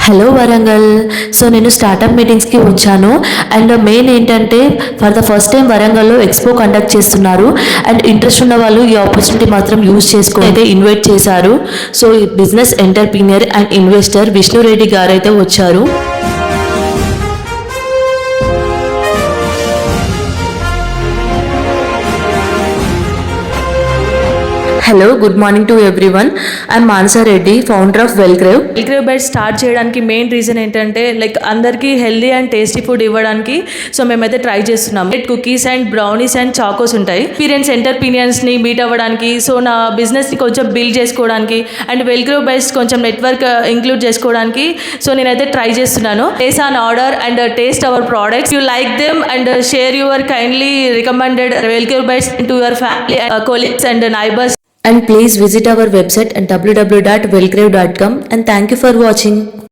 Hello Warangal. So నేను startup మీటింగ్స్కి వచ్చాను. And main ఏంటంటే ఫర్ ద ఫస్ట్ టైం వరంగల్లో ఎక్స్పో కండక్ట్ చేస్తున్నారు. అండ్ ఇంట్రెస్ట్ ఉన్న వాళ్ళు ఈ ఆపర్చునిటీ మాత్రం యూజ్ చేసుకుని అయితే ఇన్వైట్ చేశారు. సో ఈ business entrepreneur and investor Vishnu Reddy గారు అయితే వచ్చారు. Hello, good morning to everyone. I'm Manasa Reddy, founder of Welcrave. Welcrave bites start చేయడానికి మెయిన్ రీజన్ ఏంటంటే అందరికీ హెల్దీ అండ్ టేస్టీ ఫుడ్ ఇవ్వడానికి. సో మేమైతే ట్రై చేస్తున్నాం. Cookies and brownies and chocos ఉంటాయి. ఎక్స్పీరియన్స్ ఎంటర్ప్రీనియర్స్ని మీట్ అవ్వడానికి, సో నా బిజినెస్ని కొంచెం బిల్డ్ చేసుకోవడానికి అండ్ వెల్క్రేవ్ బైట్స్ కొంచెం నెట్వర్క్ ఇంక్లూడ్ చేసుకోవడానికి సో నేనైతే ట్రై చేస్తున్నాను. Place on order and taste our products. You like them and share your kindly recommended Welcrave bites to your family, colleagues and neighbors. And please visit our website at www.wellcrave.com, and thank you for watching.